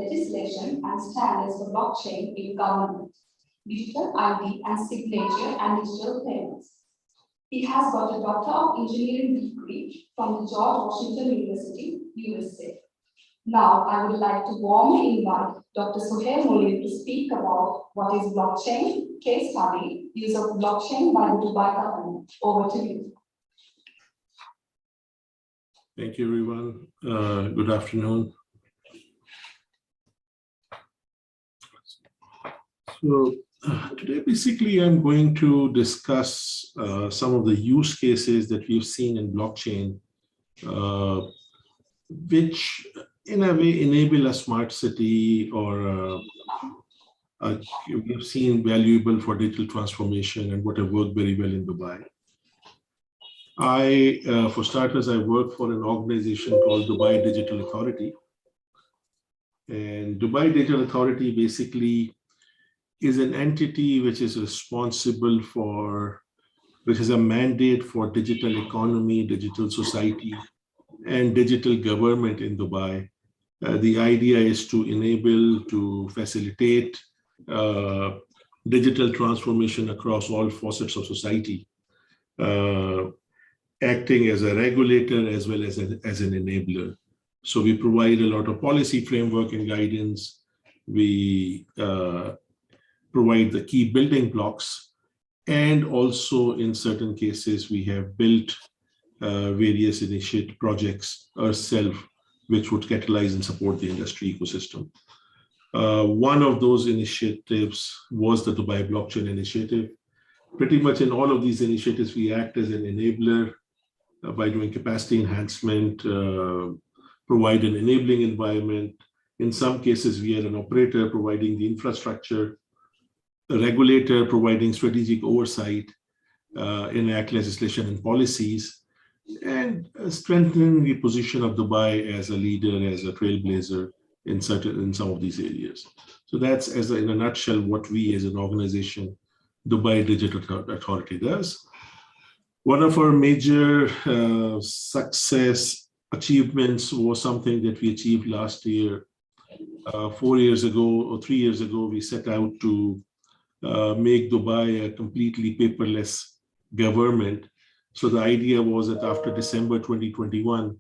legislation and standards for blockchain in government, digital ID and signature and digital payments. He has got a Doctor of Engineering degree from the George Washington University, USA. Now, I would like to warmly invite Dr. Suhail Moolid to speak about what is blockchain, case study, use of blockchain by the Dubai government. Over to you. Thank you, everyone. Good afternoon. So today, basically, I'm going to discuss some of the use cases that we've seen in blockchain, which in a way enable a smart city or we've seen valuable for digital transformation and what have worked very well in Dubai. For starters, I work for an organization called Dubai Digital Authority. And Dubai Digital Authority basically is an entity which is responsible for, which is a mandate for digital economy, digital society, and digital government in Dubai. The idea is to enable, to facilitate digital transformation across all facets of society, acting as a regulator as well as an enabler. So we provide a lot of policy framework and guidance. We provide the key building blocks, and also in certain cases we have built various initiative projects ourselves which would catalyze and support the industry ecosystem. One of those initiatives was the Dubai Blockchain Initiative. Pretty much in all of these initiatives we act as an enabler by doing capacity enhancement, provide an enabling environment. In some cases we are an operator providing the infrastructure, a regulator providing strategic oversight, enact legislation and policies, and strengthening the position of Dubai as a leader, as a trailblazer in some of these areas. So that's, in a nutshell, what we as an organization, Dubai Digital Authority, does. One of our major success achievements was something that we achieved last year. 4 years ago or 3 years ago, we set out to make Dubai a completely paperless government. So the idea was that after December 2021,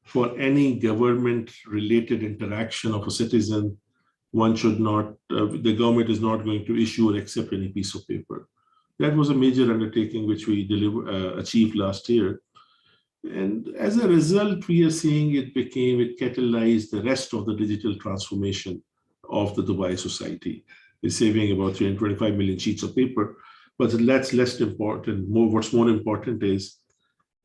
for any government-related interaction of a citizen, one should not, the government is not going to issue or accept any piece of paper. That was a major undertaking which we achieved last year. And as a result, we are seeing it catalyzed the rest of the digital transformation of the Dubai society. It's saving about 325 million sheets of paper, but that's less important. What's more important is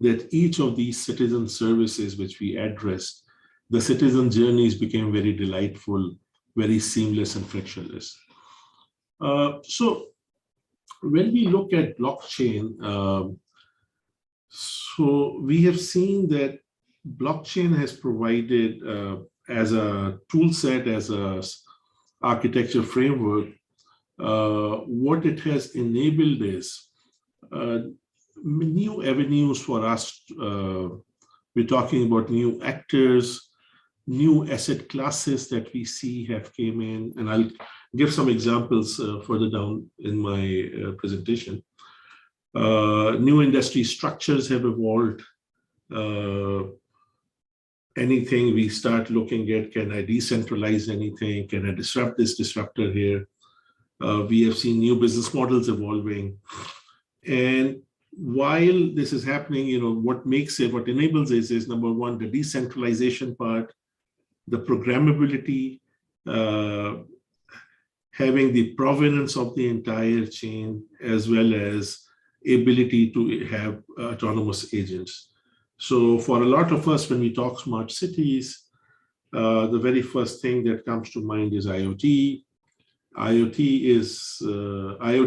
that each of these citizen services which we addressed, the citizen journeys became very delightful, very seamless and frictionless. So when we look at blockchain, so we have seen that blockchain has provided as a tool set, as a architecture framework, what it has enabled is new avenues for us. We're talking about new actors, new asset classes that we see have came in, and I'll give some examples further down in my presentation. New industry structures have evolved. Anything we start looking at, can I decentralize anything? Can I disrupt this disruptor here? We have seen new business models evolving. And while this is happening, what enables this is, number one, the decentralization part, the programmability, having the provenance of the entire chain, as well as ability to have autonomous agents. So for a lot of us, when we talk smart cities, the very first thing that comes to mind is IoT. IoT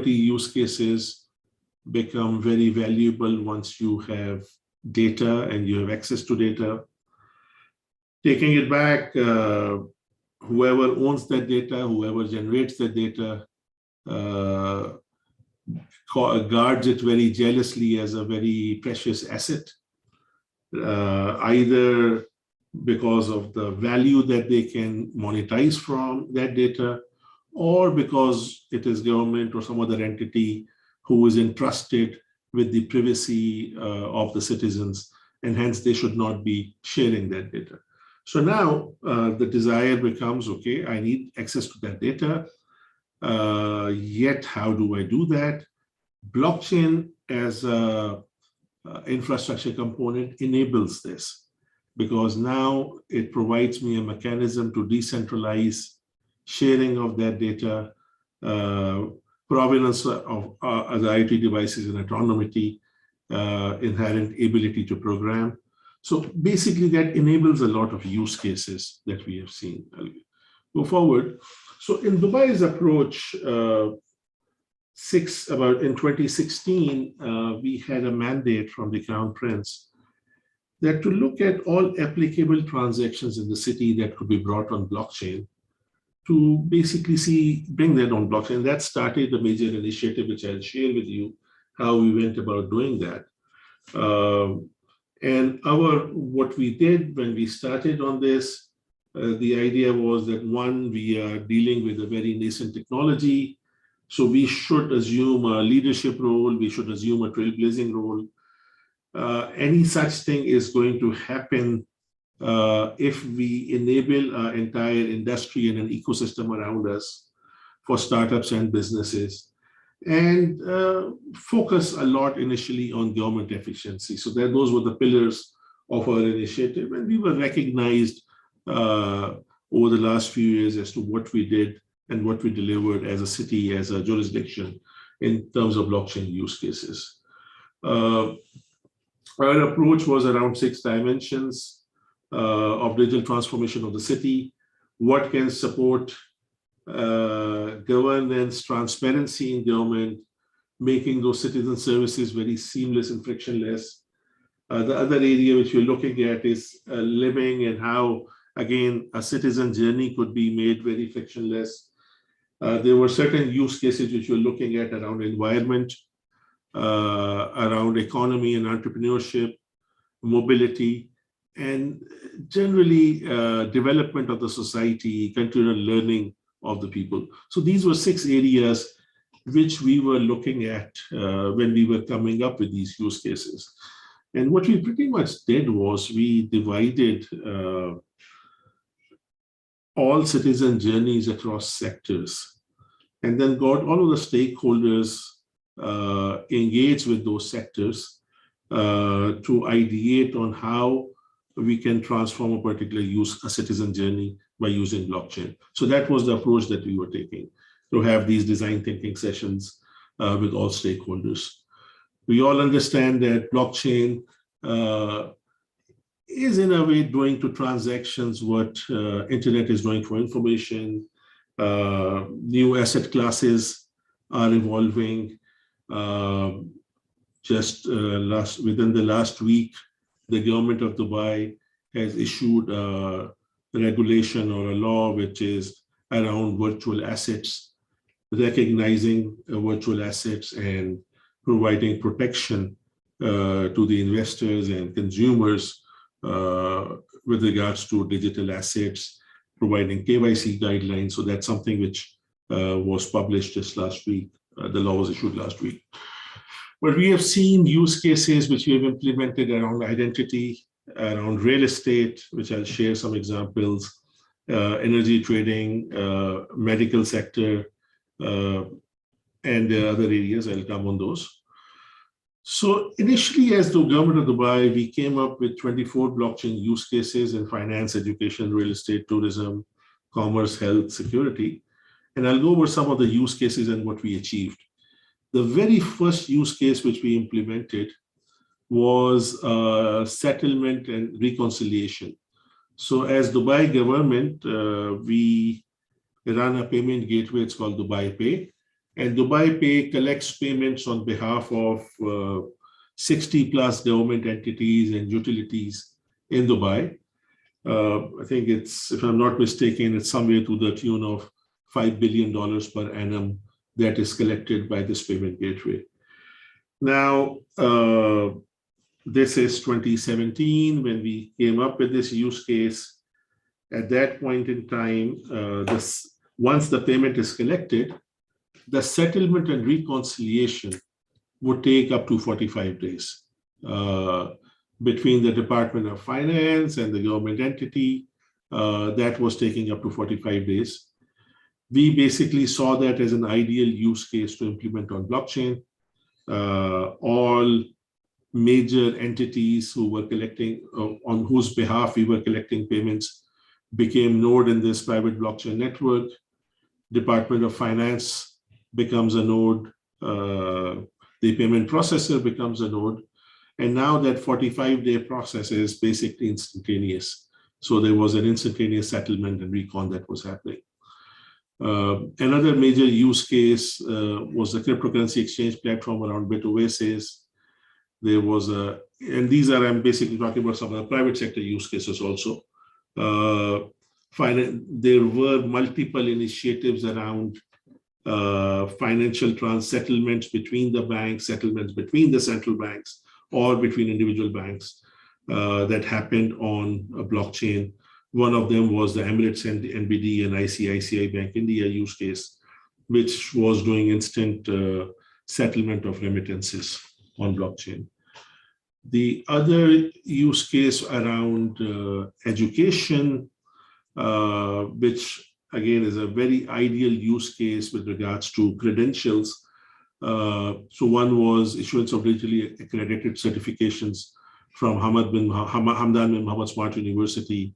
use cases become very valuable once you have data and you have access to data. Taking it back, whoever owns that data, whoever generates that data, guards it very jealously as a very precious asset. Either because of the value that they can monetize from that data, or because it is government or some other entity who is entrusted with the privacy of the citizens, and hence they should not be sharing that data. So now the desire becomes, okay, I need access to that data, yet how do I do that? Blockchain as a infrastructure component enables this, because now it provides me a mechanism to decentralize sharing of that data, provenance of the IoT devices and autonomy, inherent ability to program. So basically that enables a lot of use cases that we have seen. I'll go forward. So in Dubai's approach, in 2016, we had a mandate from the Crown Prince that to look at all applicable transactions in the city that could be brought on blockchain, to basically bring that on blockchain. That started a major initiative, which I'll share with you how we went about doing that. And what we did when we started on this, the idea was that one, we are dealing with a very nascent technology, so we should assume a leadership role, we should assume a trailblazing role. Any such thing is going to happen if we enable our entire industry and an ecosystem around us for startups and businesses, and focus a lot initially on government efficiency. So those were the pillars of our initiative, and we were recognized over the last few years as to what we did and what we delivered as a city, as a jurisdiction in terms of blockchain use cases. Our approach was around 6 dimensions of digital transformation of the city. What can support governance, transparency in government, making those citizen services very seamless and frictionless. The other area which we're looking at is living, and how, again, a citizen journey could be made very frictionless. There were certain use cases which we're looking at around environment, around economy and entrepreneurship, mobility, and generally development of the society, continual learning of the people. So these were 6 areas which we were looking at when we were coming up with these use cases. And what we pretty much did was we divided all citizen journeys across sectors, and then got all of the stakeholders engaged with those sectors to ideate on how we can transform a particular a citizen journey by using blockchain. So that was the approach that we were taking, to have these design thinking sessions with all stakeholders. We all understand that blockchain is in a way doing to transactions what internet is doing for information. New asset classes are evolving. Within the last week, the government of Dubai has issued a regulation or a law which is around virtual assets, recognizing virtual assets and providing protection to the investors and consumers with regards to digital assets, providing KYC guidelines. So that's something which was published just last week. The law was issued last week. But we have seen use cases which we have implemented around identity, around real estate, which I'll share some examples, energy trading, medical sector, and there are other areas. I'll come on those. So initially, as the government of Dubai, we came up with 24 blockchain use cases in finance, education, real estate, tourism, commerce, health, security. And I'll go over some of the use cases and what we achieved. The very first use case which we implemented was settlement and reconciliation. So as Dubai government, we run a payment gateway, it's called Dubai Pay. And Dubai Pay collects payments on behalf of 60 plus government entities and utilities in Dubai. I think it's, if I'm not mistaken, it's somewhere to the tune of $5 billion per annum that is collected by this payment gateway. Now, This is 2017 when we came up with this use case. At that point in time, once the payment is collected, the settlement and reconciliation would take up to 45 days between the Department of Finance and the government entity. That was taking up to 45 days. We basically saw that as an ideal use case to implement on blockchain. All major entities who were collecting, on whose behalf we were collecting payments, became node in this private blockchain network. Department of Finance becomes a node. The payment processor becomes a node. And now that 45-day process is basically instantaneous. So there was an instantaneous settlement and recon that was happening. Another major use case was the cryptocurrency exchange platform around BitOasis. There was and these are, I'm basically talking about some of the private sector use cases also. There were multiple initiatives around financial settlements between the banks, settlements between the central banks, or between individual banks that happened on a blockchain. One of them was the Emirates and the NBD and ICICI Bank India use case, which was doing instant settlement of remittances on blockchain. The other use case around education, which again is a very ideal use case with regards to credentials. So one was issuance of digitally accredited certifications from Hamdan bin Muhammad Smart University,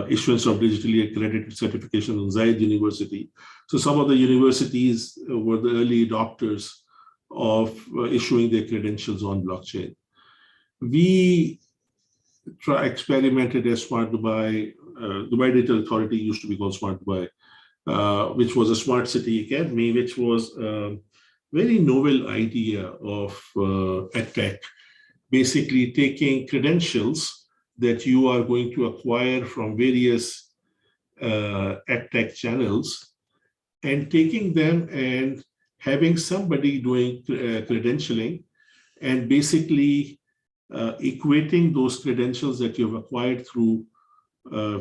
issuance of digitally accredited certification on Zayed University. So some of the universities were the early adopters of issuing their credentials on blockchain. We experimented as Smart Dubai. Dubai Digital Authority used to be called Smart Dubai, which was a smart city academy, which was a very novel idea of EdTech, basically taking credentials that you are going to acquire from various EdTech channels and taking them and having somebody doing credentialing and basically equating those credentials that you've acquired through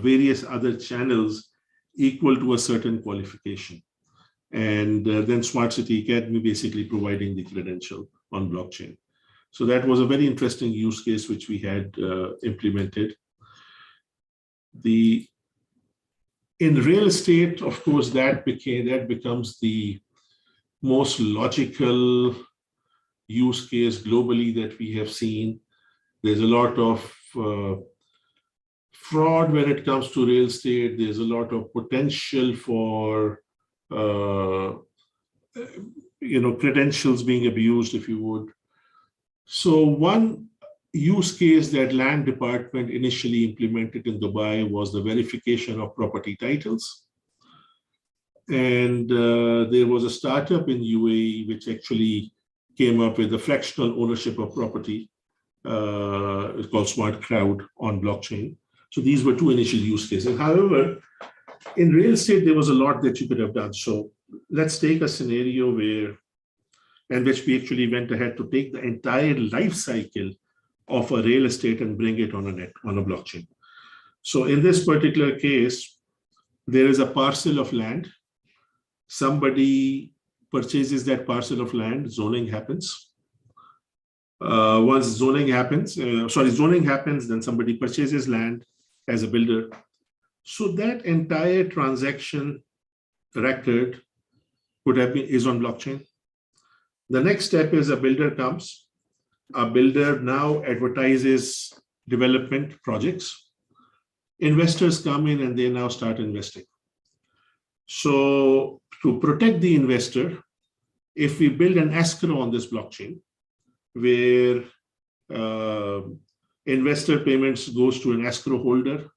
various other channels equal to a certain qualification. And then Smart City Academy basically providing the credential on blockchain. So that was a very interesting use case which we had implemented. In real estate, of course, that becomes the most logical use case globally that we have seen. There's a lot of fraud when it comes to real estate. There's a lot of potential for credentials being abused, if you would. So one use case that Land Department initially implemented in Dubai was the verification of property titles. And there was a startup in UAE which actually came up with a fractional ownership of property. It's called Smart Crowd on blockchain. So these were two initial use cases. However, in real estate, there was a lot that you could have done. So let's take a scenario in which we actually went ahead to take the entire life cycle of a real estate and bring it on a blockchain. So in this particular case, there is a parcel of land. Somebody purchases that parcel of land, zoning happens. Once zoning happens, then somebody purchases land as a builder. So that entire transaction record is on blockchain. The next step is a builder comes. A builder now advertises development projects. Investors come in and they now start investing. So to protect the investor, if we build an escrow on this blockchain, where investor payments goes to an escrow holder,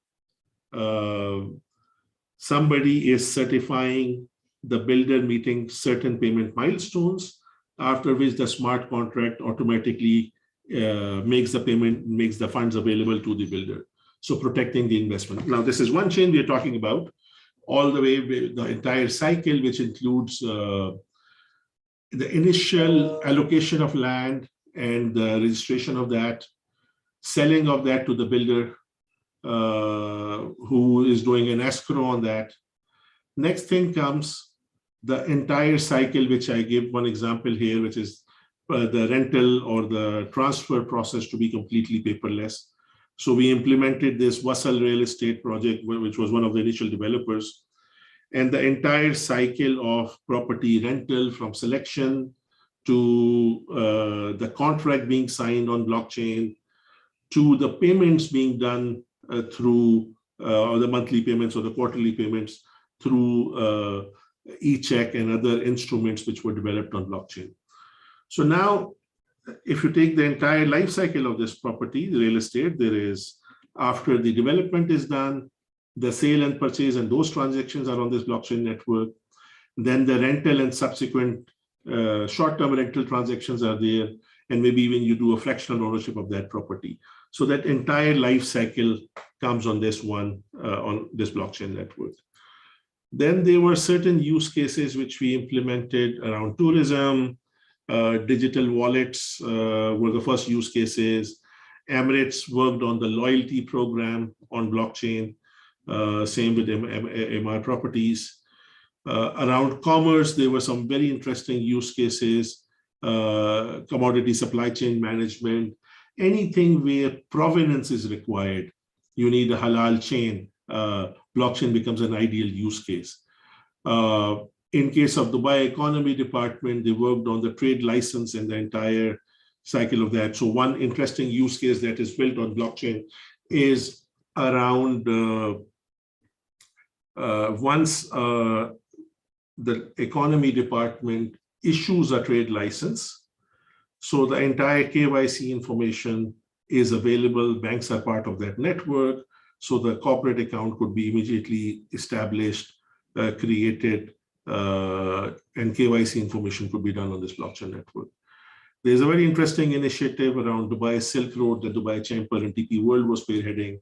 somebody is certifying the builder meeting certain payment milestones, after which the smart contract automatically makes the funds available to the builder. So protecting the investment. Now, this is one chain we are talking about, all the way the entire cycle, which includes the initial allocation of land and the registration of that, selling of that to the builder, who is doing an escrow on that. Next thing comes the entire cycle, which I give one example here, which is the rental or the transfer process to be completely paperless. So we implemented this Wasal Real Estate project, which was one of the initial developers. And the entire cycle of property rental, from selection to the contract being signed on blockchain, to the payments being done through or the monthly payments or the quarterly payments through e-check and other instruments which were developed on blockchain. So now, if you take the entire life cycle of this property, the real estate, there is, after the development is done, the sale and purchase and those transactions are on this blockchain network. Then the rental and subsequent short-term rental transactions are there, and maybe even you do a fractional ownership of that property. So that entire life cycle comes on this one, on this blockchain network. Then there were certain use cases which we implemented around tourism. Digital wallets were the first use cases. Emirates worked on the loyalty program on blockchain. Same with MR Properties. Around commerce, there were some very interesting use cases. Commodity supply chain management. Anything where provenance is required, you need a halal chain. Blockchain becomes an ideal use case. In case of Dubai Economy Department, they worked on the trade license and the entire cycle of that. So one interesting use case that is built on blockchain is around once the Economy Department issues a trade license, so the entire KYC information is available. Banks are part of that network. So the corporate account could be immediately established, created, and KYC information could be done on this blockchain network. There's a very interesting initiative around Dubai Silk Road that Dubai Chamber and DP World was spearheading,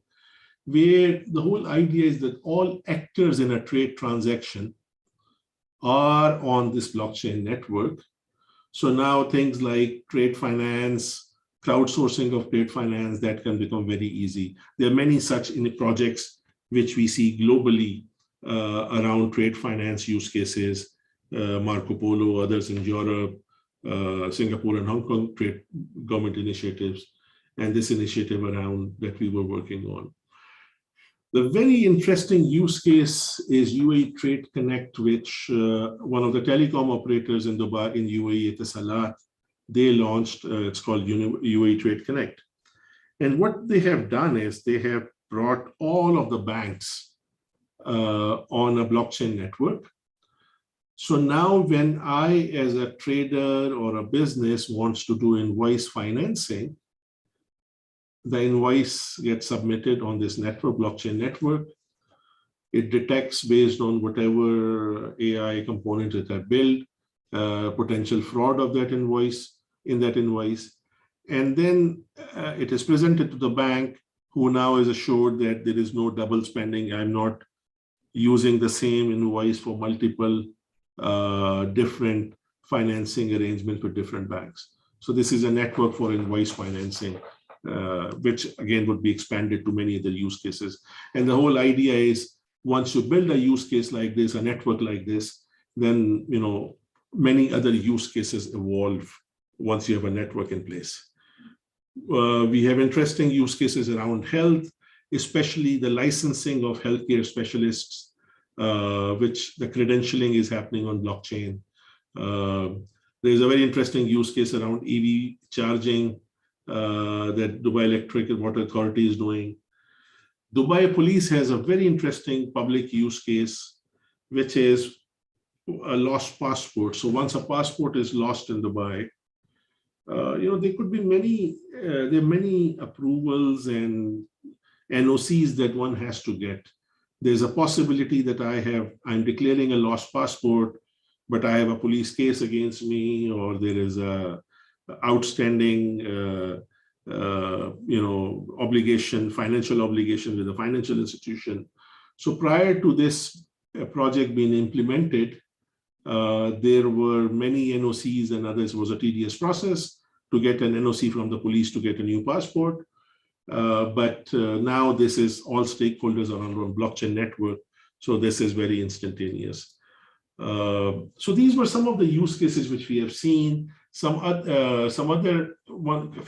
where the whole idea is that all actors in a trade transaction are on this blockchain network. So now things like trade finance, crowdsourcing of trade finance, that can become very easy. There are many such projects which we see globally around trade finance use cases, Marco Polo, others in Europe, Singapore and Hong Kong trade government initiatives, and this initiative around that we were working on. The very interesting use case is UAE Trade Connect, which one of the telecom operators in Dubai, in UAE, Etisalat, they launched. It's called UAE Trade Connect. And what they have done is they have brought all of the banks on a blockchain network. So now when I, as a trader or a business, wants to do invoice financing, the invoice gets submitted on this network, blockchain network. It detects, based on whatever AI components that are built, potential fraud of that invoice, and then it is presented to the bank, who now is assured that there is no double spending. I'm not using the same invoice for multiple different financing arrangements with different banks. So this is a network for invoice financing, which again would be expanded to many other use cases. And the whole idea is, once you build a use case like this, a network like this, then many other use cases evolve once you have a network in place. We have interesting use cases around health, especially the licensing of healthcare specialists, which the credentialing is happening on blockchain. There's a very interesting use case around EV charging that Dubai Electric and Water Authority is doing. Dubai Police has a very interesting public use case, which is a lost passport. So once a passport is lost in Dubai, there could be there are many approvals and NOCs that one has to get. There's a possibility that I'm declaring a lost passport, but I have a police case against me, or there is a outstanding obligation, financial obligation with a financial institution. So prior to this project being implemented, there were many NOCs and others. It was a tedious process to get an NOC from the police to get a new passport. But now this is all stakeholders are on one blockchain network. So this is very instantaneous. So these were some of the use cases which we have seen. A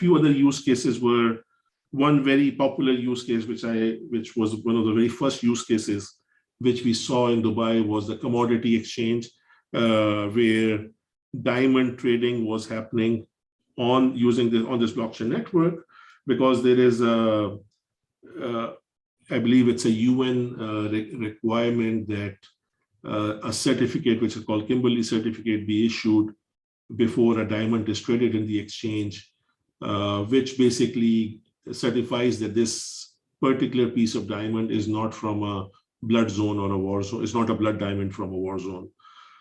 few other use cases were one very popular use case, which was one of the very first use cases which we saw in Dubai, was the commodity exchange, where diamond trading was happening on this blockchain network, because there is I believe it's a UN requirement that a certificate, which is called Kimberley certificate, be issued before a diamond is traded in the exchange, which basically certifies that this particular piece of diamond is not from a blood zone or a war zone. It's not a blood diamond from a war zone.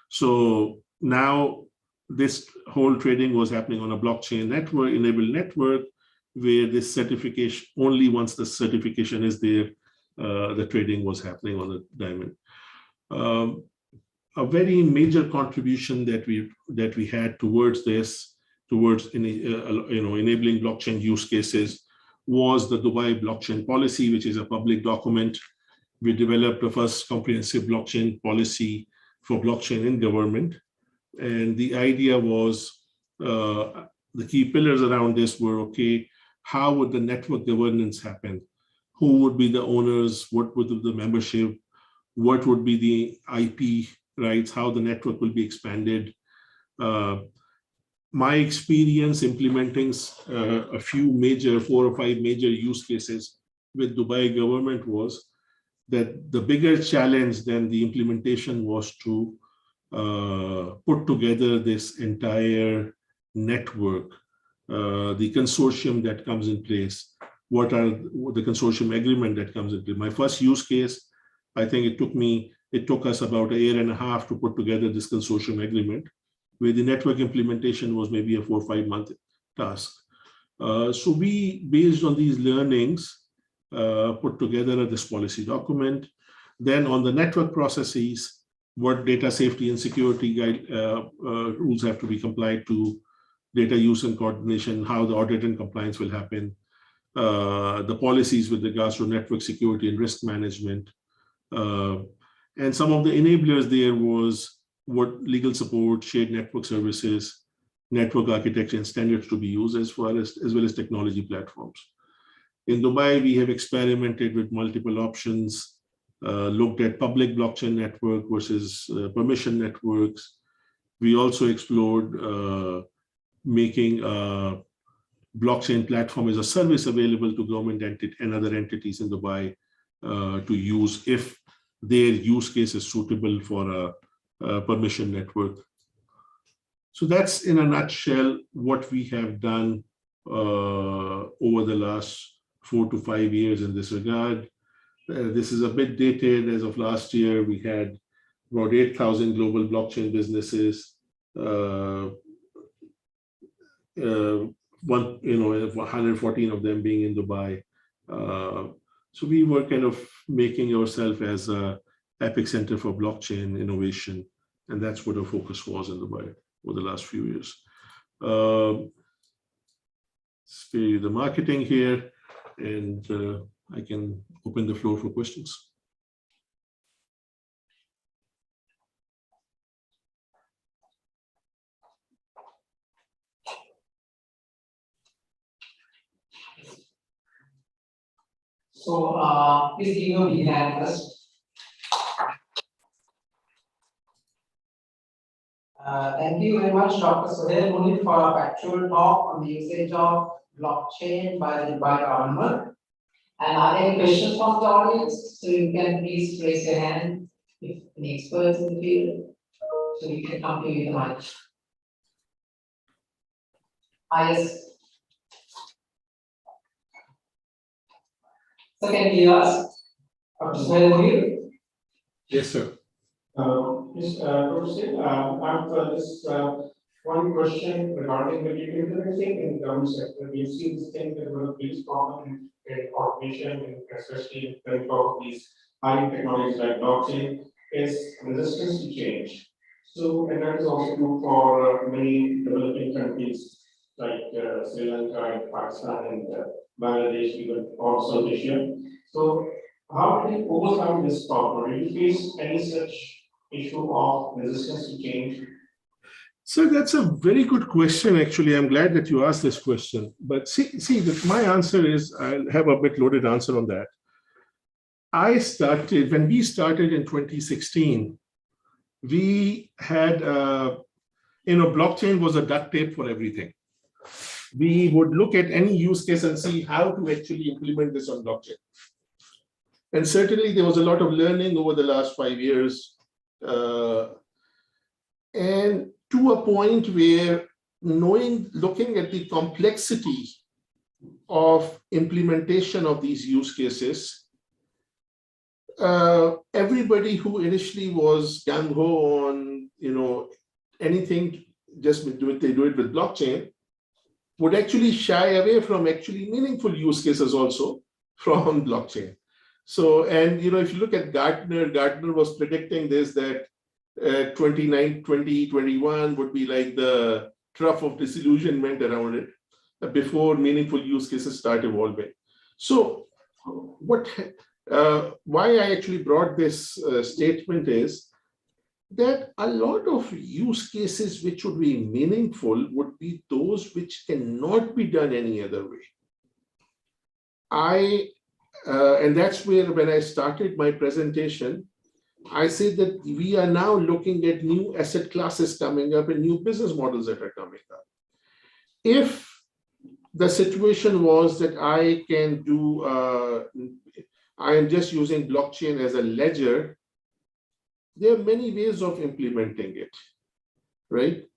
So now this whole trading was happening on a blockchain network, enabled network, where this certification, only once the certification is there, the trading was happening on the diamond. A very major contribution that we had towards this, enabling blockchain use cases, was the Dubai blockchain policy, which is a public document. We developed the first comprehensive blockchain policy for blockchain in government. And the idea was, the key pillars around this were, okay, how would the network governance happen? Who would be the owners? What would be the membership? What would be the IP rights? How the network will be expanded? My experience implementing a few major, 4 or 5 major use cases with Dubai government was that the bigger challenge than the implementation was to put together this entire network, the consortium that comes in place. What are the consortium agreement that comes in place? My first use case, I think it took us about a year and a half to put together this consortium agreement, where the network implementation was maybe a 4 or 5 month task. So we, based on these learnings, put together this policy document. Then on the network processes, what data safety and security rules have to be complied to, data use and coordination, how the audit and compliance will happen, the policies with regards to network security and risk management. And some of the enablers there was what legal support, shared network services, network architecture and standards to be used, as well as technology platforms. In Dubai, we have experimented with multiple options, looked at public blockchain network versus permission networks. We also explored making a blockchain platform as a service available to government and other entities in Dubai to use if their use case is suitable for a permission network. So that's in a nutshell what we have done over the last 4 to 5 years in this regard. This is a bit dated. As of last year, we had about 8,000 global blockchain businesses. 114 of them being in Dubai. So we were kind of making ourselves as an epic center for blockchain innovation, and that's what our focus was in Dubai over the last few years. Spare you the marketing here, and I can open the floor for questions. So please give your big hand first. Thank you very much, Dr. Sohail Munif, for a factual talk on the usage of blockchain by the Dubai government. And are there any questions from the audience? So you can please raise your hand if any experts in the field, so we can come to you with the mic. Yes. So can we ask Dr. Sohail Munif? Yes, sir. Yes, Dr. Singh, I have this one question regarding the data interfacing in the government sector. We've seen this thing that was really common in automation, and especially in terms of these high technologies like blockchain, is resistance to change. So, and that is also true for many developing countries like Sri Lanka and Pakistan and Bangladesh, even also Asia. So how did you overcome this problem? Did you face any such issue of resistance to change? So that's a very good question. Actually, I'm glad that you asked this question. But my answer is I'll have a bit loaded answer on that. When we started in 2016, we had, blockchain was a duct tape for everything. We would look at any use case and see how to actually implement this on blockchain. And certainly there was a lot of learning over the last 5 years. And to a point where looking at the complexity of implementation of these use cases, everybody who initially was gung-ho on, anything, just they do it with blockchain, would actually shy away from actually meaningful use cases also from blockchain. So, and if you look at Gartner was predicting this, that 2021 would be like the trough of disillusionment around it before meaningful use cases start evolving. So why I actually brought this statement is that a lot of use cases which would be meaningful would be those which cannot be done any other way. And that's where, when I started my presentation, I said that we are now looking at new asset classes coming up and new business models that are coming up. If the situation was that I am just using blockchain as a ledger, there are many ways of implementing it, right?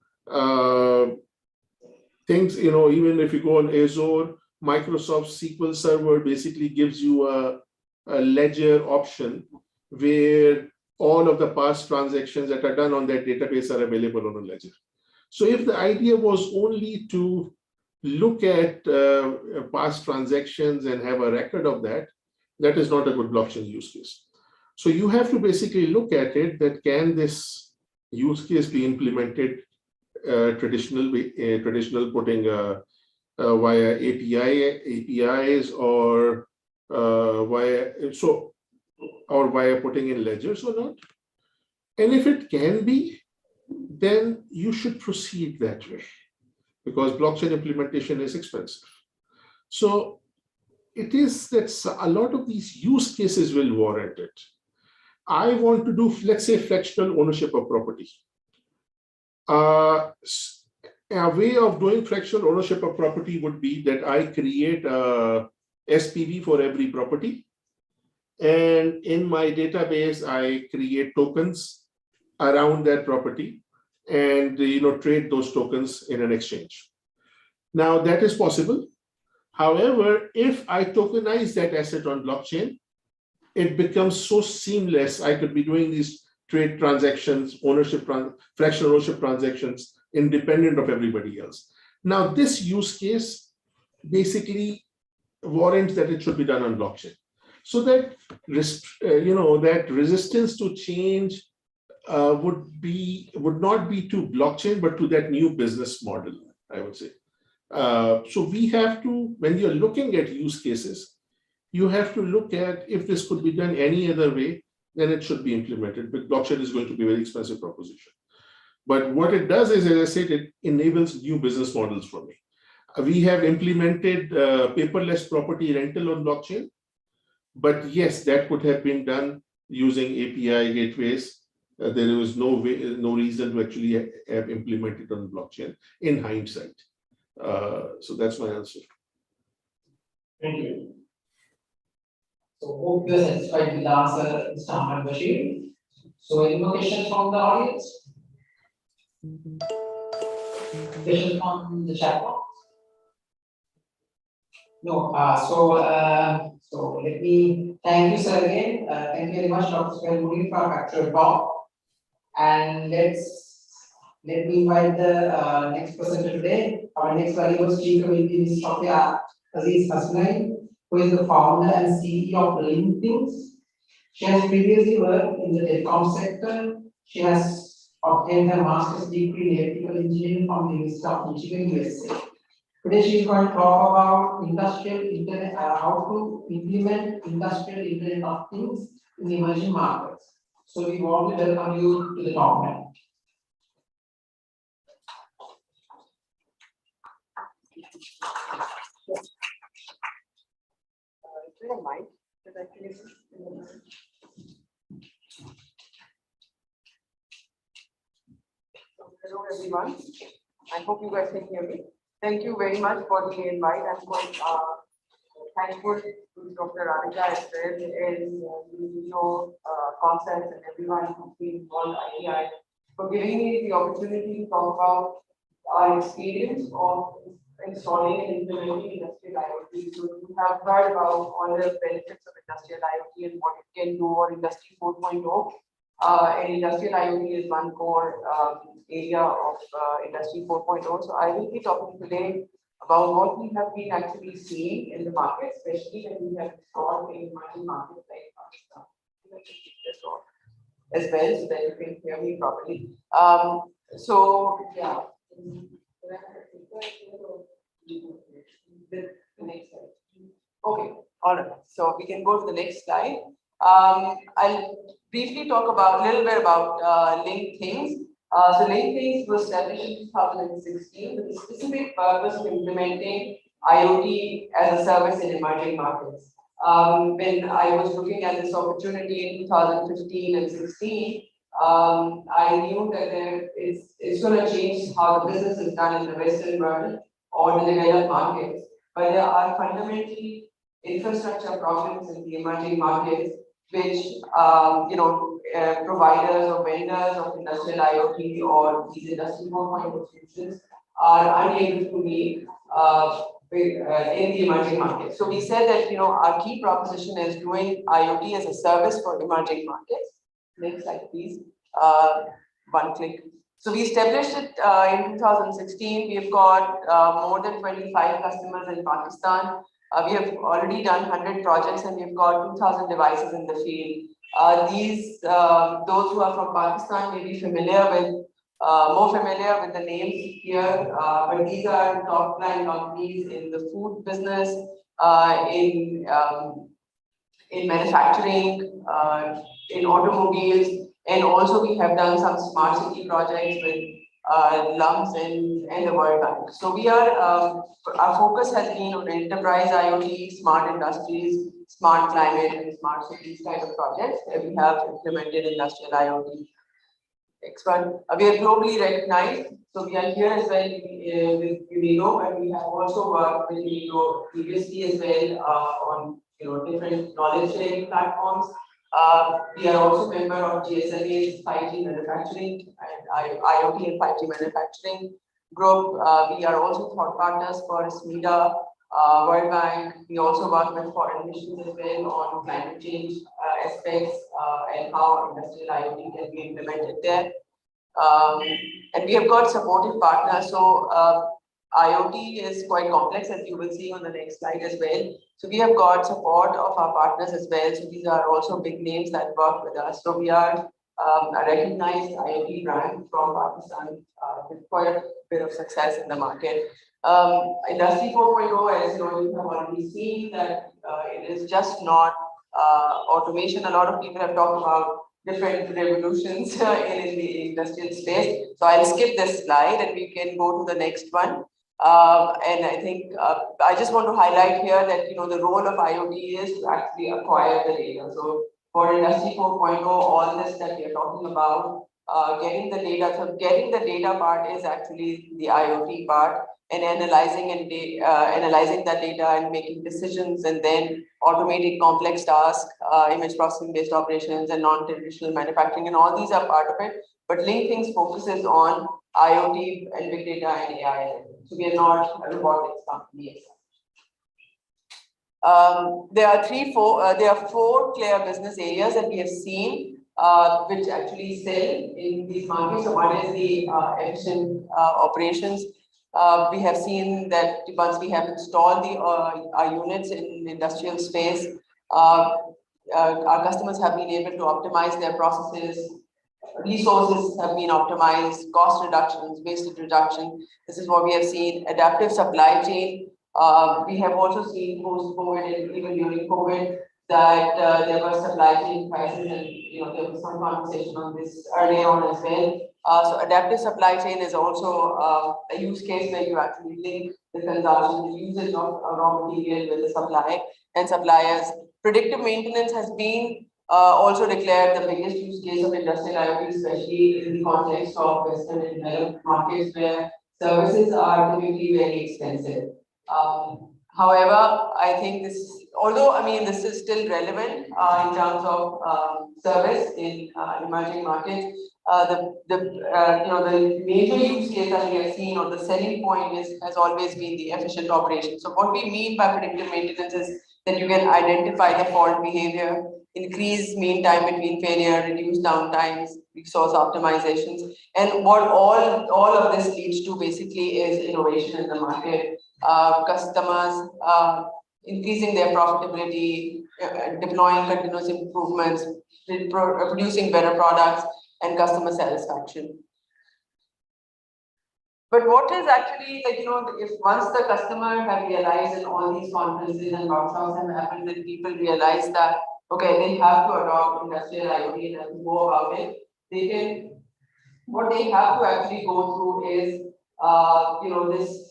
Things, even if you go on Azure, Microsoft SQL Server basically gives you a ledger option where all of the past transactions that are done on that database are available on a ledger. So if the idea was only to look at past transactions and have a record of that, that is not a good blockchain use case. So you have to basically look at it, that can this use case be implemented traditional putting via APIs or via putting in ledgers or not. And if it can be, then you should proceed that way, because blockchain implementation is expensive. So it is that a lot of these use cases will warrant it. I want to do, let's say, fractional ownership of property. A way of doing fractional ownership of property would be that I create a SPV for every property. And in my database, I create tokens around that property and trade those tokens in an exchange. Now that is possible. However, if I tokenize that asset on blockchain, it becomes so seamless. I could be doing these trade transactions, fractional ownership transactions, independent of everybody else. Now, this use case basically warrants that it should be done on blockchain. So that that resistance to change would not be to blockchain, but to that new business model, I would say. So we have to, when you're looking at use cases, you have to look at if this could be done any other way, then it should be implemented. But blockchain is going to be a very expensive proposition. But what it does is, as I said, it enables new business models for me. We have implemented paperless property rental on blockchain. But yes, that could have been done using API gateways. There was no reason to actually have implemented on blockchain in hindsight. So that's my answer. Thank you. So hope you are satisfied with the answer, Mr. Ahmed Bashir. So any more questions from the audience? Questions from the chat box? No. So let me thank you, sir, again. Thank you very much, Dr. Suhail Munir, for our factual talk. And let me invite the next presenter today. Our next valuable speaker will be Ms. Shafia Aziz Hasnain, who is the founder and CEO of LinkThings. She has previously worked in the telecom sector. She has obtained her master's degree in electrical engineering from the University of Michigan, USA. Today she is going to talk about industrial internet, how to implement industrial internet of things in emerging markets. So we want to welcome you to the talk now. Hello everyone. I hope you guys can hear me. Thank you very much for the invite. I'm quite thankful to Dr. Radhika as well and concepts and everyone who's been involved in ITI for giving me the opportunity to talk about our experience of installing and implementing industrial IoT. So you have heard about all the benefits of industrial IoT and what it can do or Industry 4.0. And industrial IoT is one core area of Industry 4.0. So I will be talking today about what we have been actually seeing in the market, especially when we have installed in emerging markets like Pakistan. As well, so that you can hear me properly. So yeah. The next slide. Okay, all right. So we can go to the next slide. I'll briefly talk about a little bit about LinkThings. So LinkThings was established in 2016 with the specific purpose of implementing IoT as a service in emerging markets. When I was looking at this opportunity in 2015 and 16, I knew that it's going to change how the business is done in the Western world or the developed markets. But there are fundamentally infrastructure problems in the emerging markets, which providers or vendors of industrial IoT or these Industry 4.0 solutions are unable to meet in the emerging markets. So we said that our key proposition is doing IoT as a service for emerging markets. Next slide, please. One click. So we established it in 2016. We've got more than 25 customers in Pakistan. We have already done 100 projects and we've got 2,000 devices in the field. Those who are from Pakistan may be more familiar with the names here, but these are top line companies in the food business, in manufacturing, in automobiles, and also we have done some smart city projects with LUMS and the World Bank. So we are, our focus has been on enterprise IoT, smart industries, smart climate, and smart cities kind of projects that we have implemented industrial IoT. Next one. We are globally recognized. So we are here as well with UNIDO, and we have also worked with UNIDO previously as well on different knowledge sharing platforms. We are also member of GSMA's 5G manufacturing and IoT and 5G manufacturing group. We are also thought partners for SMIDA, World Bank. We also work with foreign missions as well on climate change aspects and how industrial IoT can be implemented there. And we have got supportive partners. So IoT is quite complex, as you will see on the next slide as well. So we have got support of our partners as well. So these are also big names that work with us. So we are a recognized IoT brand from Pakistan with quite a bit of success in the market. Industry 4.0, as you have already seen, that it is just not automation. A lot of people have talked about different revolutions in the industrial space. So I'll skip this slide and we can go to the next one. And I think I just want to highlight here that the role of IoT is to actually acquire the data. So for Industry 4.0, all this that we are talking about, getting the data. So getting the data part is actually the IoT part, and analyzing that data and making decisions, and then automating complex tasks, image processing based operations, and non-traditional manufacturing, and all these are part of it. But LinkThings focuses on IoT and big data and AI. So we are not a robotics company. There are four clear business areas that we have seen which actually sell in these markets. So one is the efficient operations. We have seen that once we have installed our units in industrial space, our customers have been able to optimize their processes, resources have been optimized, cost reductions, wastage reduction. This is what we have seen. Adaptive supply chain. We have also seen post-COVID and even during COVID that there were supply chain crises, and there was some conversation on this earlier on as well. So adaptive supply chain is also a use case where you actually link the consumption, the usage of raw material with the supply and suppliers. Predictive maintenance has been also declared the biggest use case of industrial IoT, especially in the context of Western and developed markets where services are typically very expensive. However, I think this, although this is still relevant in terms of service in emerging markets, the major use case that we have seen, or the selling point has always been the efficient operation. So what we mean by predictive maintenance is that you can identify the fault behavior, increase mean time between failure, reduce downtimes, resource optimizations, and what all of this leads to basically is innovation in the market. Customers increasing their profitability, deploying continuous improvements, producing better products, and customer satisfaction. But what is actually, if once the customer have realized, in all these conferences and workshops have happened, that people realize that, okay, they have to adopt industrial IoT and have to go about it, what they have to actually go through is, this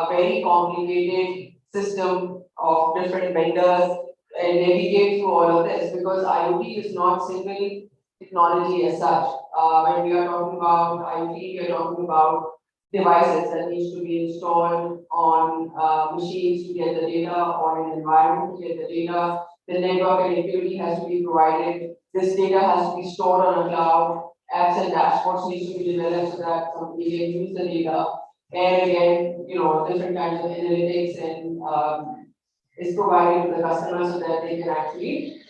very complicated system of different vendors and navigate through all of this, because IoT is not single technology as such. When we are talking about IoT, we are talking about devices that needs to be installed on machines to get the data, or in an environment to get the data. The network connectivity has to be provided. This data has to be stored on a cloud. Apps and dashboards need to be developed so that somebody can use the data. And again, different kinds of analytics and is provided to the customer so that they can actually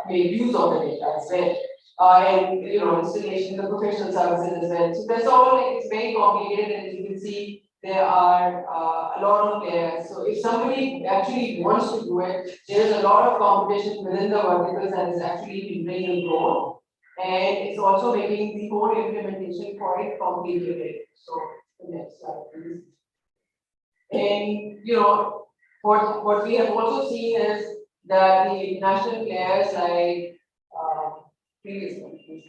make use of the data as well. And installation, the professional services as well. So that's all, it's very complicated, and as you can see, there are a lot of players. So if somebody actually wants to do it, there is a lot of competition within the verticals that is actually been bring and grow. And it's also making the whole implementation quite complicated. So the next slide, please. And what we have also seen is that the international players like previous one, please.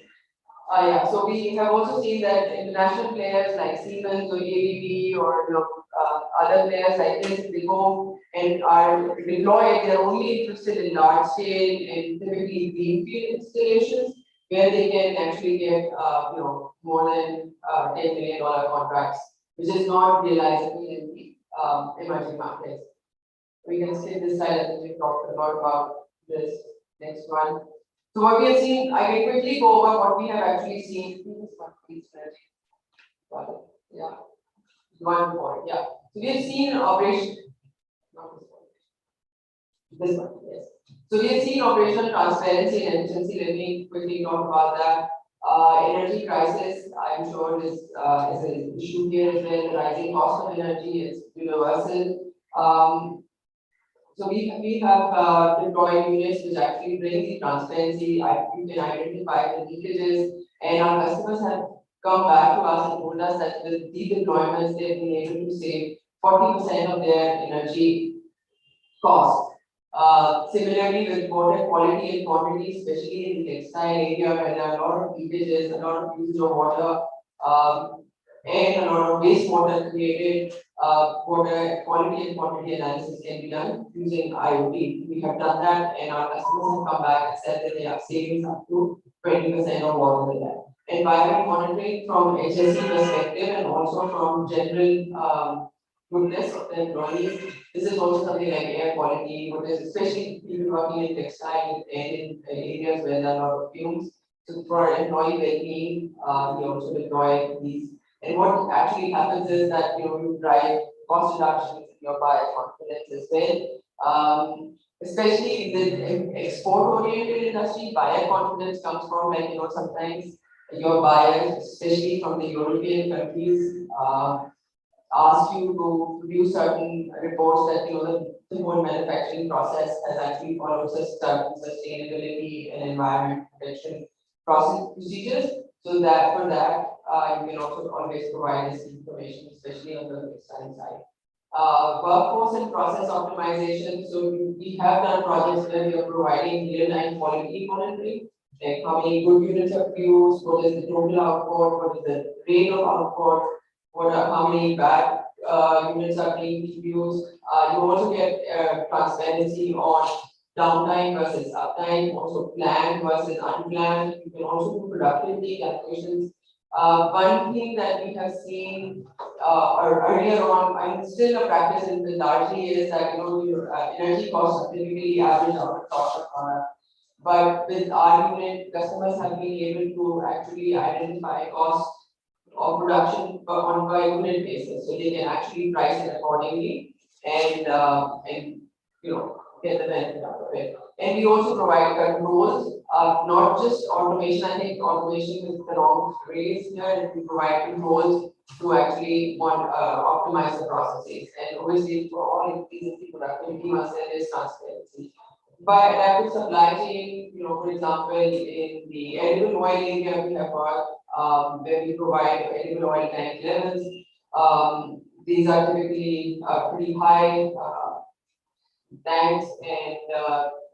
So we have also seen that international players like Siemens or ABB or other players like this, they go and are deployed. They're only interested in large scale and typically greenfield installations where they can actually get more than $10 million contracts, which is not realizable in the emerging markets. We can skip this slide. I think we talked a lot about this. Next one. So what we have seen, I will quickly go over what we have actually seen. This one, please. Yeah. One more. Yeah. So we have seen operation. Not this one. This one, yes. So we have seen operational transparency and efficiency. Let me quickly talk about that. Energy crisis, I'm sure is an issue here as well. The rising cost of energy is universal. So we have deployed units which actually bring the transparency. You can identify the leakages, and our customers have come back to us and told us that with these deployments, they've been able to save 40% of their energy cost. Similarly, with water quality and quantity, especially in the textile area where there are a lot of leakages, a lot of usage of water, and a lot of wastewater created, water quality and quantity analysis can be done using IoT. We have done that, and our customers have come back and said that they are saving up to 20% of water with that. And by monitoring from HSE perspective and also from general goodness of the employees, this is also something like air quality, especially people working in textile and in areas where there are a lot of fumes. So for employee well-being, we also deploy these. And what actually happens is that you drive cost reductions in your buyer confidence as well. Especially in the export-oriented industry, buyer confidence comes from sometimes your buyers, especially from the European countries, ask you to produce certain reports that the whole manufacturing process has actually followed certain sustainability and environment protection procedures. So that for that, you can also always provide this information, especially on the textile side. Workforce and process optimization. So we have done projects where we are providing real-time quality monitoring, like how many good units are produced, what is the total output, what is the rate of output, how many bad units are being produced. You also get transparency on downtime versus uptime, also planned versus unplanned. You can also do productivity calculations. One thing that we have seen or earlier on, and still a practice in the largely is that your energy costs are typically average out of cost of product. But with our unit, customers have been able to actually identify costs of production on per unit basis, so they can actually price it accordingly and get the benefit out of it. And we also provide controls, not just automation. I think automation is the wrong phrase here. We provide controls to actually optimize the processes. And obviously, for all increases the productivity, must there is transparency. By adaptive supply chain, for example, in the edible oil area, we have got where we provide edible oil tank levels. These are typically pretty high tanks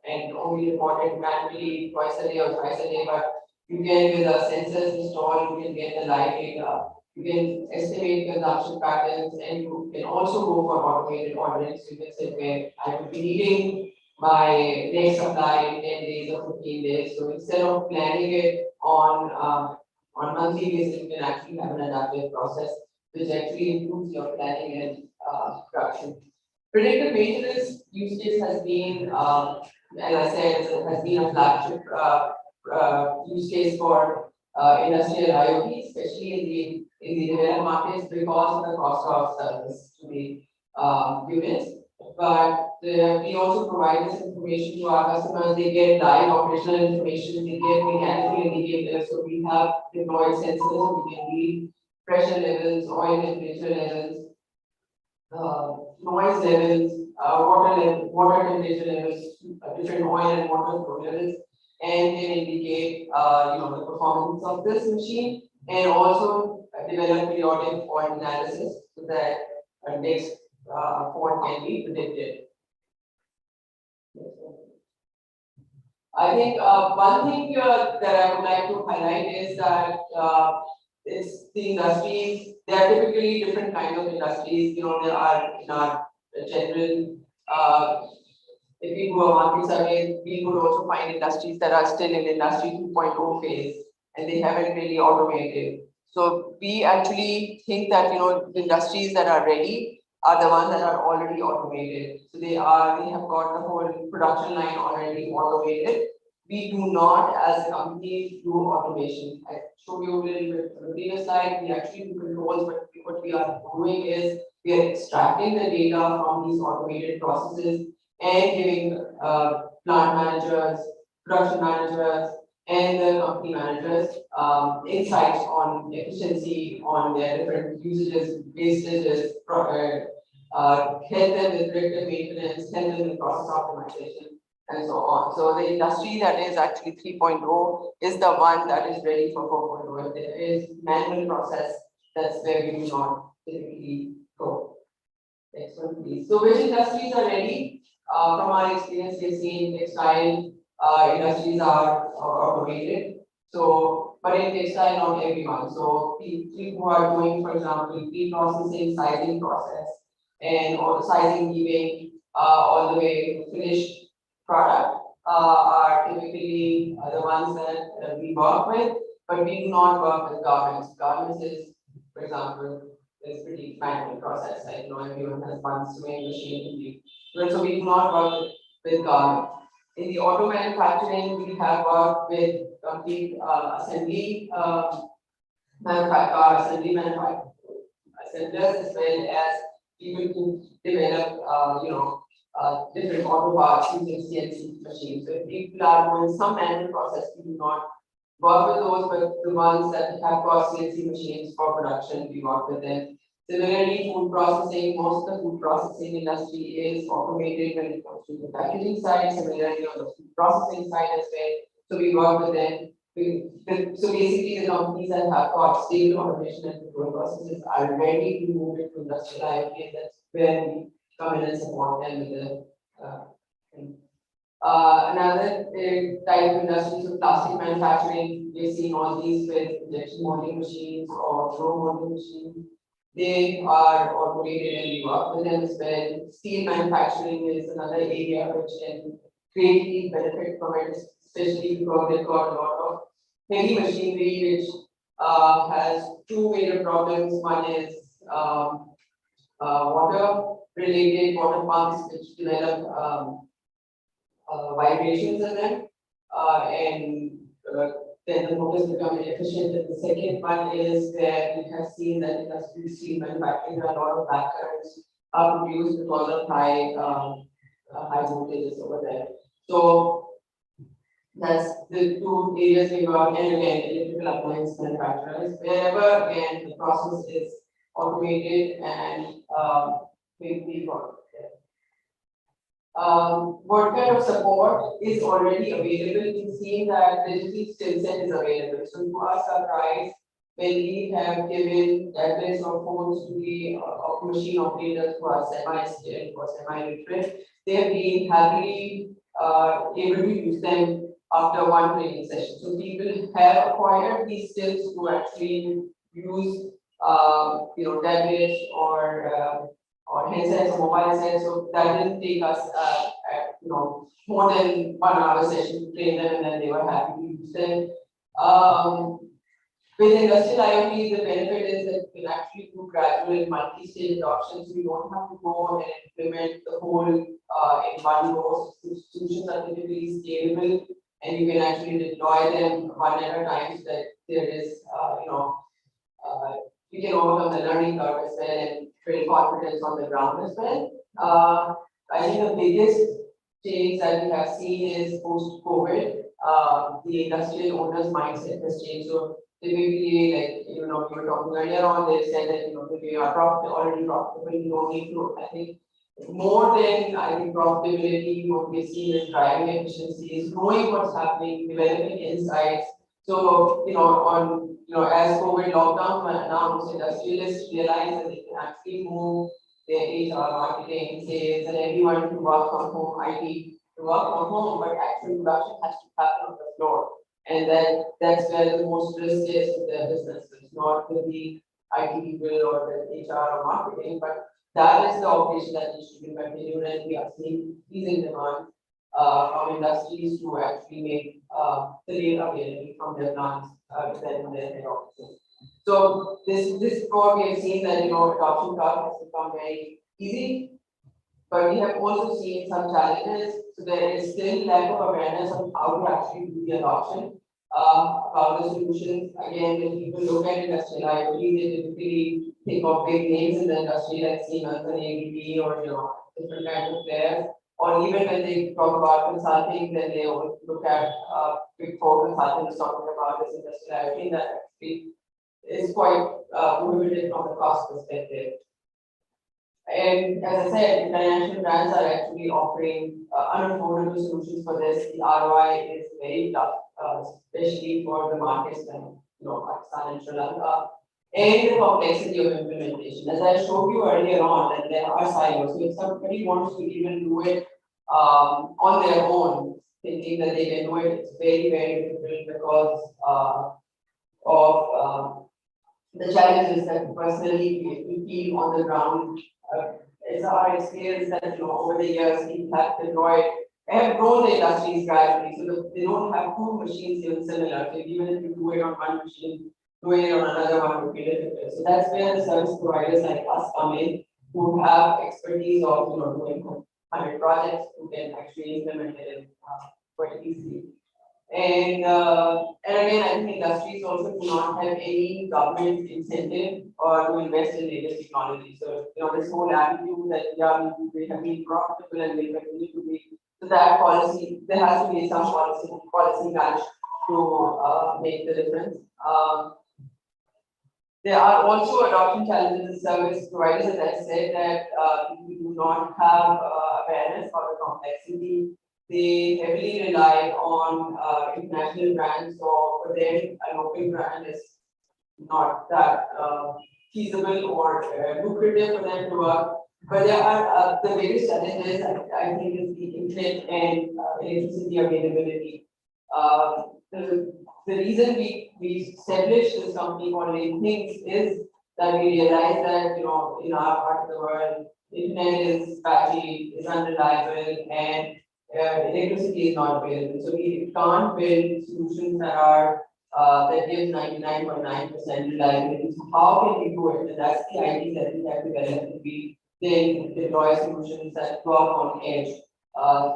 and only reported manually twice a day or thrice a day. But you can, with sensors installed, you can get the live data. You can estimate consumption patterns, and you can also go for automated ordering. So you can say, okay, I will be needing my next supply in 10 days or 15 days. So instead of planning it on monthly basis, you can actually have an adaptive process, which actually improves your planning and production. Predictive maintenance use case has been, as I said, has been a flagship use case for industrial IoT, especially in the developed markets because of the cost of service to the units. But we also provide this information to our customers. They get live operational information, they get mechanical indicators. So we have deployed sensors, we can read pressure levels, oil temperature levels, noise levels, water temperature levels, different oil and water flow levels, and can indicate the performance of this machine, and also develop periodic fault analysis so that next fault can be predicted. I think one thing that I would like to highlight is that it's the industries. There are typically different kinds of industries. There are in our general. If we do a market survey, we would also find industries that are still in industry 2.0 phase and they haven't really automated. So we actually think that the industries that are ready are the ones that are already automated. So they have got the whole production line already automated. We do not, as a company, do automation. I showed you a little bit on the previous slide. We actually do controls, but what we are doing is we are extracting the data from these automated processes and giving plant managers, production managers, and the company managers insights on efficiency, on their different usages, wastages, help them with predictive maintenance, help them with process optimization, and so on. So the industry that is actually 3.0 is the one that is ready for 4.0. If there is manual process, that's where we do not typically go. Next one, please. So which industries are ready? From our experience, we've seen textile industries are automated. So, but in textile, not everyone. So people who are doing, for example, pre-processing, sizing process, and or sizing, giving all the way to finished product are typically the ones that we work with, but we do not work with garments. Garments is, for example, is pretty manual process. Like everyone has one sewing machine. So we do not work with garments. In the auto manufacturing, we have worked with complete assembly manufacturers, as well as people who develop different auto parts using CNC machines. So if people are doing some manual process, we do not work with those, but the ones that have got CNC machines for production, we work with them. Similarly, food processing, most of the food processing industry is automated when it comes to the packaging side. Similarly, on the food processing side as well. So we work with them. So basically, the companies that have got stable automation and control processes are ready to move into industrial IoT, and that's where we come in and support them with the thing. Another type of industry is plastic manufacturing. We're seeing all these with injection molding machines or flow molding machines. They are automated and we work with them as well. Steel manufacturing is another area which can greatly benefit from it, especially because they've got a lot of heavy machinery which has two major problems. One is water related water pumps which develop vibrations in them, then the motors become inefficient. And the second one is where we have seen that industrial steel manufacturing, a lot of black currents are produced because of high voltages over there. So that's the two areas we work, and again, electrical appliance manufacturers, wherever again the process is automated and we work there. What kind of support is already available? We've seen that digital skill set is available. So to our surprise, when we have given tablets or phones to the machine operators who are semi-skilled or semi-literate, they have been happily able to use them after one training session. So people have acquired these skills to actually use tablets or headsets or mobile sets. So that didn't take us more than 1 hour session to train them, and then they were happy to use them. With industrial IoT, the benefit is that we can actually do gradual multi-stage adoption, so you don't have to go and implement the whole in one go. Solutions are typically scalable, and you can actually deploy them one at a time, so that there is you can overcome the learning curve as well and build confidence on the ground as well. I think the biggest change that we have seen is post-COVID, the industrial owners' mindset has changed. So typically, like we were talking earlier on, they said that we are already profitable, we don't need to. I think more than profitability, what we've seen is driving efficiencies, knowing what's happening, developing insights. So as COVID lockdown were announced, industrialists realized that they can actually move their HR, marketing, sales, and everyone to work from home, IT to work from home, but actual production has to happen on the floor. And that's where the most risk is with their business. It's not with the IT people or the HR or marketing, but that is the operation that needs to be continued, and we are seeing increasing demand from industries to actually make the data available from their plants within their head offices. So this before we have seen that adoption curve has become very easy, but we have also seen some challenges. So there is still lack of awareness of how to actually do the adoption about the solutions. Again, when people look at industrial IoT, they typically think of big names in the industry like Siemens and ABB or different kinds of players. Or even when they talk about consulting, then they always look at Big Four consultants talking about this industrial IoT that actually is quite prohibitive from the cost perspective. And as I said, international brands are actually offering unaffordable solutions for this. The ROI is very tough, especially for the markets like Pakistan and Sri Lanka. And the complexity of implementation. As I showed you earlier on, that there are silos. So if somebody wants to even do it on their own, thinking that they can do it, it's very, very difficult because of the challenges that personally we feel on the ground. It's our experience that over the years people have deployed, have grown the industries gradually, so they don't have two machines even similar. So even if you do it on one machine, doing it on another one would be difficult. So that's where the service providers like us come in, who have expertise of doing 100 projects, who can actually implement it quite easily. And again, I think industries also do not have any government incentive to invest in latest technology. So this whole attitude that we have been profitable and we continue to be. So that policy, there has to be some policy match to make the difference. There are also adoption challenges in service providers, as I said, that people do not have awareness of the complexity they heavily rely on international brands, so for them, a local brand is not that feasible or lucrative for them to work. But there are the biggest challenges, I think, is the internet and electricity availability. The reason we established this company called Linkthings is that we realized that, you know, in our part of the world, internet is patchy, is unreliable, and electricity is not available. So we can't build solutions that are that gives 99.9% reliability. So how can we do it? And that's the idea that we have developed. We then deploy solutions that work on edge.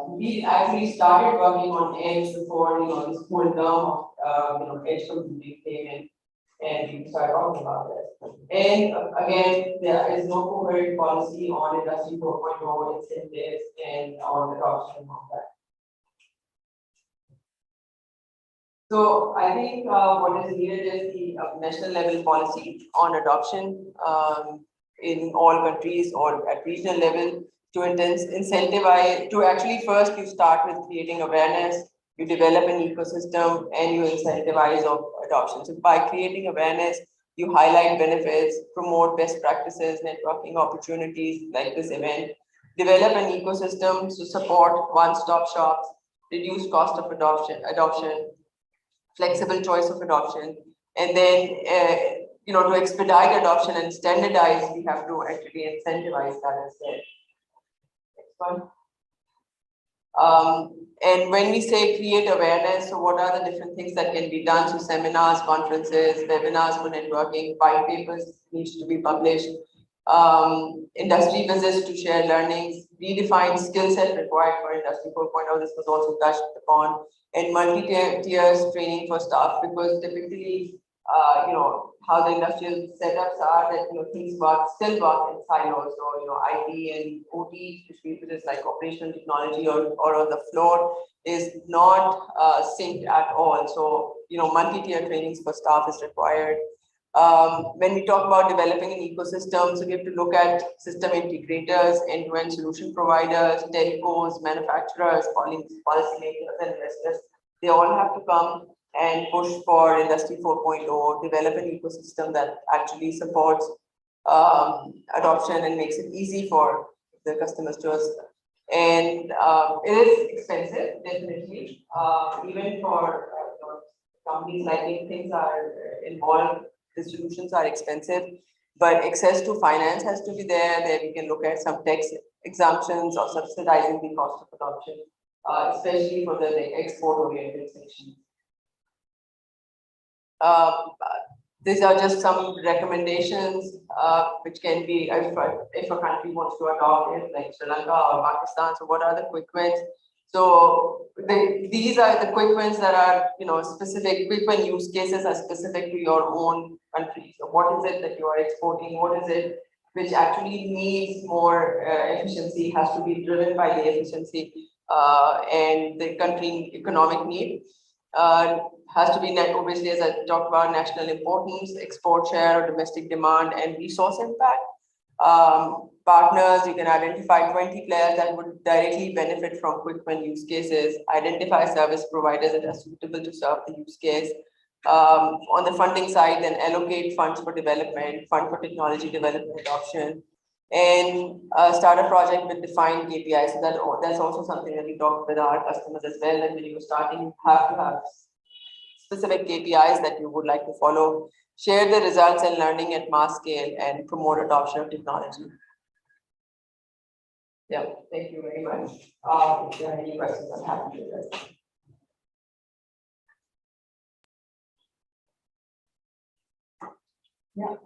We actually started working on edge before, you know, this whole term of edge computing came in, and we started talking about this. And again, there is no coherent policy on Industry 4.0 incentives and on adoption of that. So I think what is needed is the national level policy on adoption in all countries or at regional level to incentivize, to actually first you start with creating awareness, you develop an ecosystem and you incentivize of adoption. So by creating awareness, you highlight benefits, promote best practices, networking opportunities like this event, develop an ecosystem to support one-stop shops, reduce cost of adoption, flexible choice of adoption, and then to expedite adoption and standardize, we have to actually incentivize that instead. Next one. And when we say create awareness, so what are the different things that can be done? So seminars, conferences, webinars for networking, white papers needs to be published, industry visits to share learnings, redefine skill set required for Industry 4.0. This was also touched upon, and multi-tiers training for staff, because typically, how the industrial setups are that, things still work in silos. So, IT and OT, which is like operational technology or on the floor, is not synced at all. So, multi-tier trainings for staff is required. When we talk about developing an ecosystem, so we have to look at system integrators, end-to-end solution providers, telcos, manufacturers, policymakers, and investors. They all have to come and push for Industry 4.0, develop an ecosystem that actually supports adoption and makes it easy for the customers to us. And it is expensive, definitely. Even for companies like Linkthings are involved, the solutions are expensive, but access to finance has to be there. There we can look at some tax exemptions or subsidizing the cost of adoption, especially for the export-oriented sections. These are just some recommendations which can be, if a country wants to adopt it, like Sri Lanka or Pakistan. So what are the quick wins? So these are the quick wins that are, specific. Quick win use cases are specific to your own country. So what is it that you are exporting? What is it which actually needs more efficiency, has to be driven by the efficiency and the country economic need. Has to be net, obviously, as I talked about, national importance, export share, domestic demand, and resource impact. Partners, you can identify 20 players that would directly benefit from quick win use cases, identify service providers that are suitable to serve the use case. On the funding side, then allocate funds for development, fund for technology development adoption, and start a project with defined KPIs. So that's also something that we talk with our customers as well, that when you're starting, you have to have specific KPIs that you would like to follow, share the results and learning at mass scale, and promote adoption of technology. Yeah, thank you very much. If there are any questions, I'm happy to address. Yeah.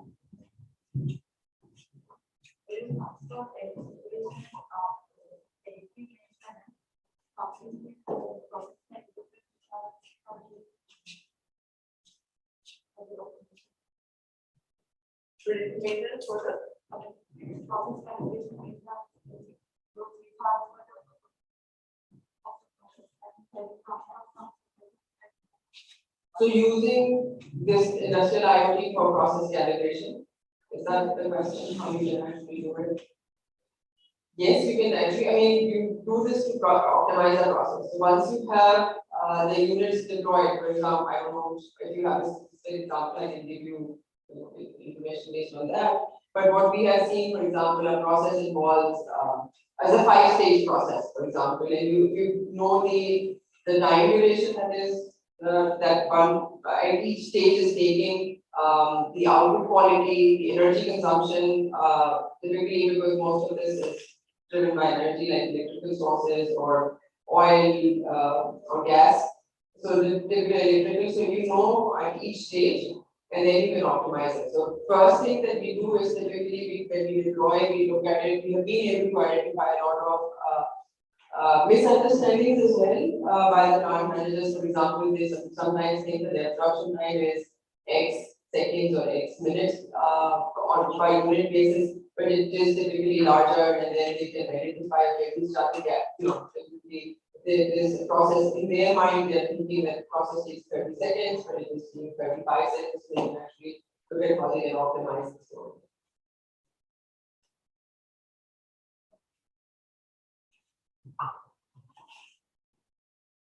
So using this industrial IoT for process calibration, is that the question? How you can actually do it? Yes, you can actually, I mean, you do this to optimize the process. So once you have the units deployed, for example, I don't know if you have a specific example, I can give you, information based on that. But what we have seen, for example, a process involves as a 5-stage process, for example, and you know the time duration that is that one at each stage is taking, the output quality, the energy consumption, typically because most of this is driven by energy like electrical sources or oil or gas. So the electrical, so you know at each stage, and then you can optimize it. So first thing that we do is typically when we deploy, we look at it, we have been able to identify a lot of misunderstandings as well by the plant managers. For example, they sometimes think that their production time is X seconds or X minutes on by unit basis, but it is typically larger, and then they can identify where to start the gap. You know, typically there is a process in their mind, they're thinking that the process takes 30 seconds, but it is taking 35 seconds, so they can actually look at how they can optimize the story.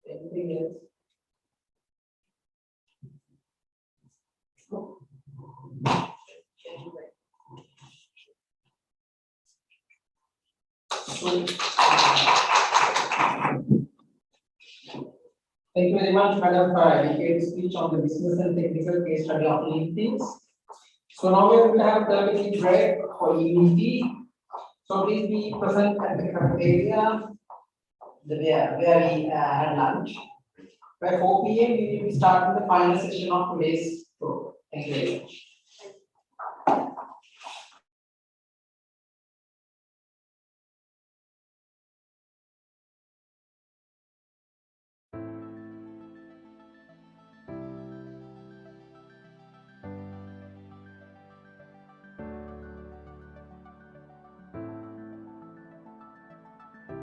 Anything else? Thank you very much, Madam, for a detailed speech on the business and technical case study of LinkedIn. So now we will have 30-minute break for evening tea. So please be present at the cafeteria where we had lunch. By 4 p.m. we will be starting the final session of today's program. Thank you very much.